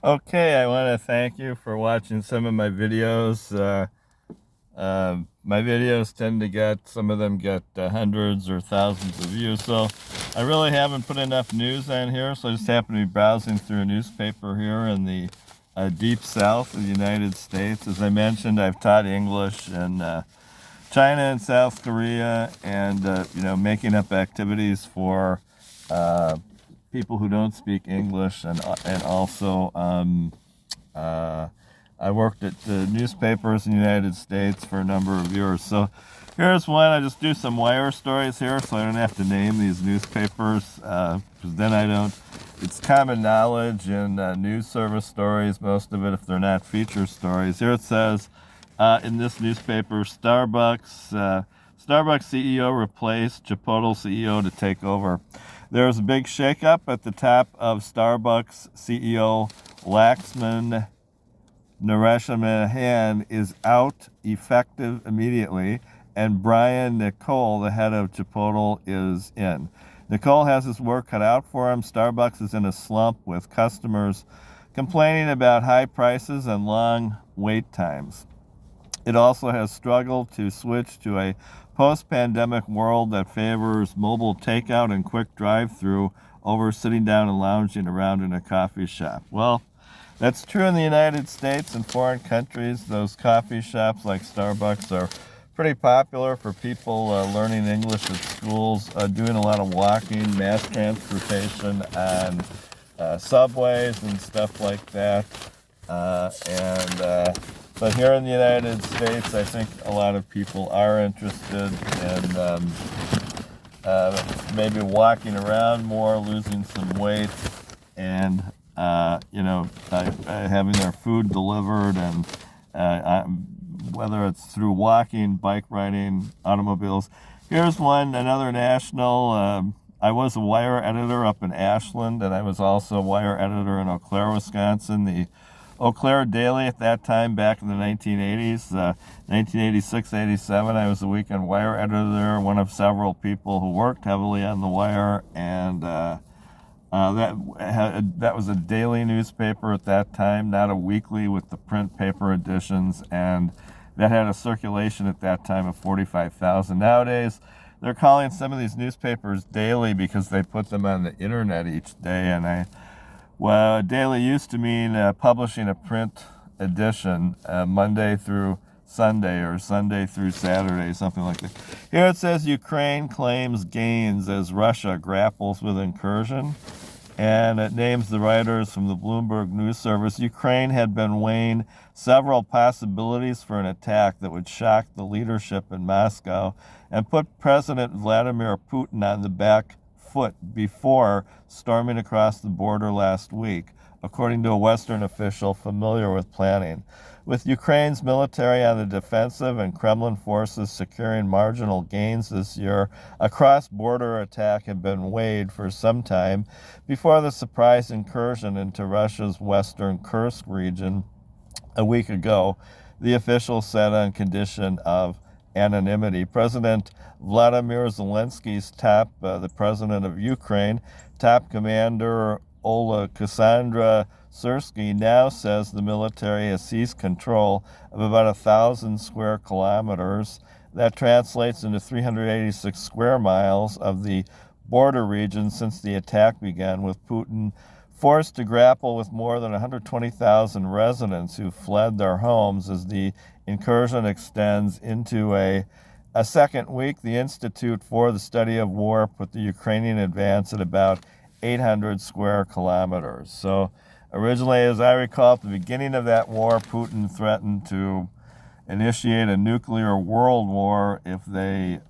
Okay, I want to thank you for watching some of my videos. My videos tend to get, some of them get hundreds or thousands of views, so I really haven't put enough news on here, so I just happen to be browsing through a newspaper here in the deep south of the United States. As I mentioned, I've taught English in China and South Korea, and making up activities for uh, people who don't speak English, and also uh, I worked at the newspapers in the United States for a number of years. So here's one. I just do some wire stories here, so I don't have to name these newspapers, because then I don't. It's common knowledge in news service stories, most of it, if they're not feature stories. Here it says, in this newspaper, Starbucks CEO replaced Chipotle CEO to take over. There's a big shakeup at the top of Starbucks CEO Laxman Nareshmahan is out effective immediately, and Brian Nicole, the head of Chipotle, is in. Nicole has his work cut out for him. Starbucks is in a slump with customers complaining about high prices and long wait times. It also has struggled to switch to a post-pandemic world that favors mobile takeout and quick drive-through over sitting down and lounging around in a coffee shop. Well, that's true in the United States and foreign countries. Those coffee shops like Starbucks are pretty popular for people learning English at schools, doing a lot of walking, mass transportation on subways and stuff like that. But here in the United States, I think a lot of people are interested in maybe walking around more, losing some weight, and having their food delivered, and whether it's through walking, bike riding, automobiles. Here's one, another national. I was a wire editor up in Ashland, and I was also a wire editor in Eau Claire, Wisconsin. The Eau Claire Daily at that time, back in the 1980s, 1986, 87, I was a weekend wire editor there, one of several people who worked heavily on the wire, and that was a daily newspaper at that time, not a weekly with the print paper editions, and that had a circulation at that time of 45,000. Nowadays, they're calling some of these newspapers daily because they put them on the internet each day, and daily used to mean publishing a print edition Monday through Sunday or Sunday through Saturday, something like that. Here it says Ukraine claims gains as Russia grapples with incursion, and it names the writers from the Bloomberg News Service. Ukraine had been weighing several possibilities for an attack that would shock the leadership in Moscow and put President Vladimir Putin on the back foot before storming across the border last week, according to a Western official familiar with planning. With Ukraine's military on the defensive and Kremlin forces securing marginal gains this year, a cross-border attack had been weighed for some time before the surprise incursion into Russia's western Kursk region a week ago, the official said on condition of anonymity. President Vladimir Zelensky's the president of Ukraine, top commander Ola Cassandra Sursky now says the military has seized control of about 1,000 square kilometers. That translates into 386 square miles of the border region since the attack began, with Putin forced to grapple with more than 120,000 residents who fled their homes as the incursion extends into a second week. The Institute for the Study of War put the Ukrainian advance at about 800 square kilometers. So originally, as I recall, at the beginning of that war, Putin threatened to initiate a nuclear world war if they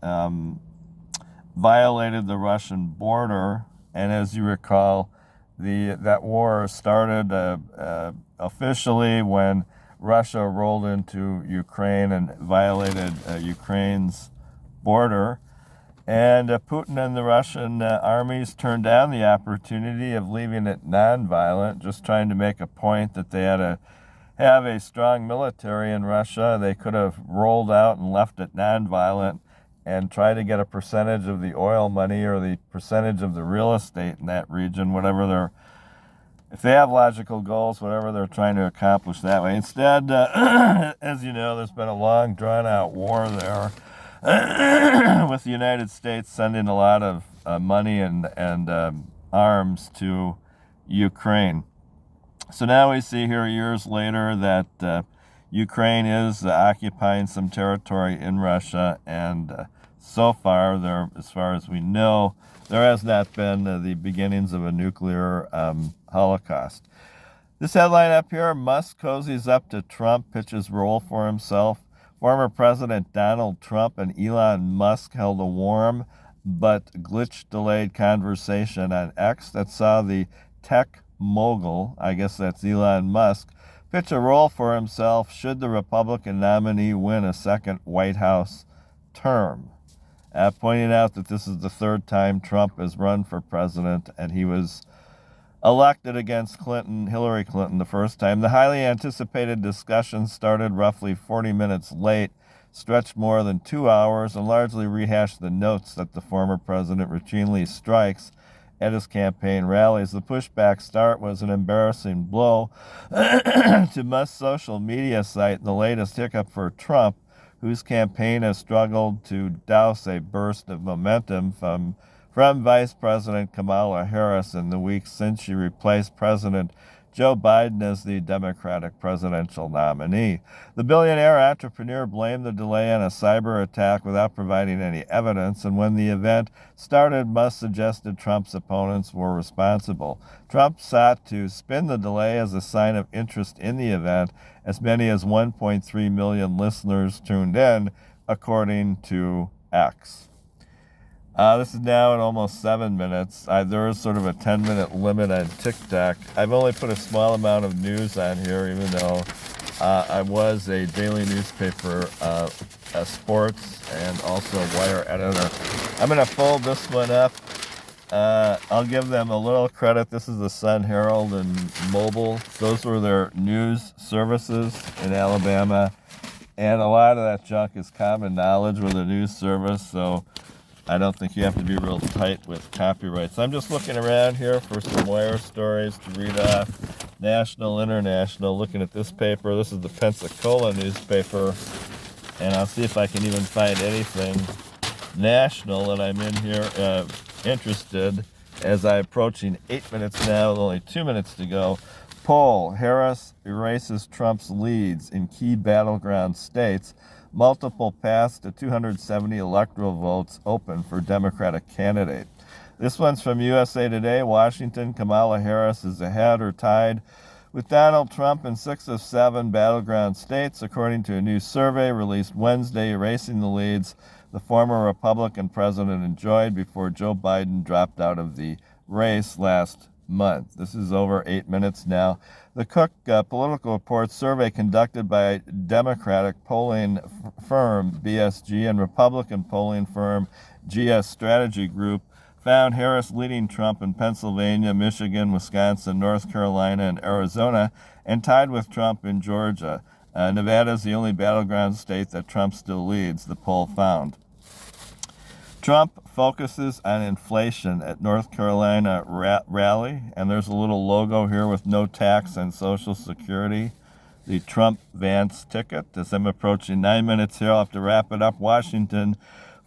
violated the Russian border. And as you recall, that war started officially when Russia rolled into Ukraine and violated Ukraine's border. And Putin and the Russian armies turned down the opportunity of leaving it nonviolent, just trying to make a point that they had to have a strong military in Russia. They could have rolled out and left it nonviolent and try to get a percentage of the oil money or the percentage of the real estate in that region, whatever their if they have logical goals, whatever they're trying to accomplish that way. Instead, as you know, there's been a long, drawn-out war there with the United States sending a lot of money and arms to Ukraine. So now we see here years later that Ukraine is occupying some territory in Russia, and so far, there, as far as we know, there has not been the beginnings of a nuclear holocaust. This headline up here, Musk cozies up to Trump, pitches role for himself. Former President Donald Trump and Elon Musk held a warm but glitch-delayed conversation on X that saw the tech mogul, I guess that's Elon Musk, pitch a role for himself should the Republican nominee win a second White House term. Pointing out that this is the third time Trump has run for president, and he was elected against Hillary Clinton the first time. The highly anticipated discussion started roughly 40 minutes late, stretched more than 2 hours, and largely rehashed the notes that the former president routinely strikes at his campaign rallies. The pushback start was an embarrassing blow to Musk's social media site and the latest hiccup for Trump, whose campaign has struggled to douse a burst of momentum from Vice President Kamala Harris in the weeks since she replaced President Joe Biden as the Democratic presidential nominee. The billionaire entrepreneur blamed the delay on a cyber attack without providing any evidence, and when the event started, Musk suggested Trump's opponents were responsible. Trump sought to spin the delay as a sign of interest in the event. As many as 1.3 million listeners tuned in, according to X. This is now at almost 7 minutes. There is sort of a 10-minute limit on TikTok. I've only put a small amount of news on here, even though I was a daily newspaper sports and also wire editor. I'm going to fold this one up. I'll give them a little credit. This is the Sun Herald and Mobile. Those were their news services in Alabama. And a lot of that junk is common knowledge with a news service, so I don't think you have to be real tight with copyrights. I'm just looking around here for some wire stories to read off. National, international. Looking at this paper. This is the Pensacola newspaper. And I'll see if I can even find anything national that I'm in here interested as I'm approaching 8 minutes now with only 2 minutes to go. Poll, Harris erases Trump's leads in key battleground states. Multiple paths to 270 electoral votes open for Democratic candidate. This one's from USA Today. Washington, Kamala Harris is ahead or tied with Donald Trump in 6 of 7 battleground states, according to a new survey released Wednesday, erasing the leads the former Republican president enjoyed before Joe Biden dropped out of the race last month. This is over 8 minutes now. The Cook Political Report survey conducted by Democratic polling firm BSG and Republican polling firm GS Strategy Group found Harris leading Trump in Pennsylvania, Michigan, Wisconsin, North Carolina, and Arizona, and tied with Trump in Georgia. Nevada is the only battleground state that Trump still leads, the poll found. Trump focuses on inflation at North Carolina rally, and there's a little logo here with no tax on Social Security, the Trump-Vance ticket. As I'm approaching 9 minutes here, I'll have to wrap it up. Washington,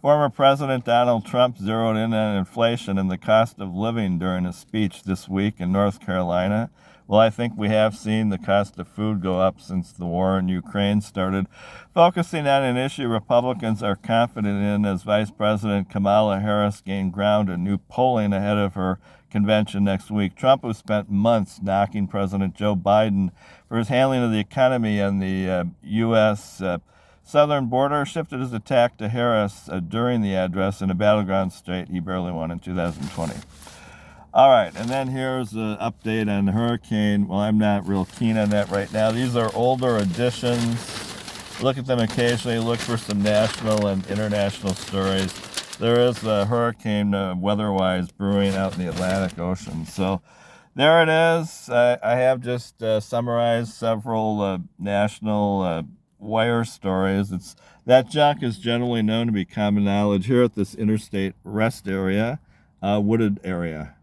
former President Donald Trump zeroed in on inflation and the cost of living during a speech this week in North Carolina. Well, I think we have seen the cost of food go up since the war in Ukraine started. Focusing on an issue Republicans are confident in as Vice President Kamala Harris gained ground in new polling ahead of her convention next week. Trump, who spent months knocking President Joe Biden for his handling of the economy and the U.S. Southern border, shifted his attack to Harris during the address in a battleground state he barely won in 2020. All right, and then here's an update on the hurricane. Well, I'm not real keen on that right now. These are older editions. Look at them occasionally. Look for some national and international stories. There is a hurricane weather-wise brewing out in the Atlantic Ocean. So there it is. I have just summarized several national wire stories. That junk is generally known to be common knowledge here at this interstate rest area, wooded area.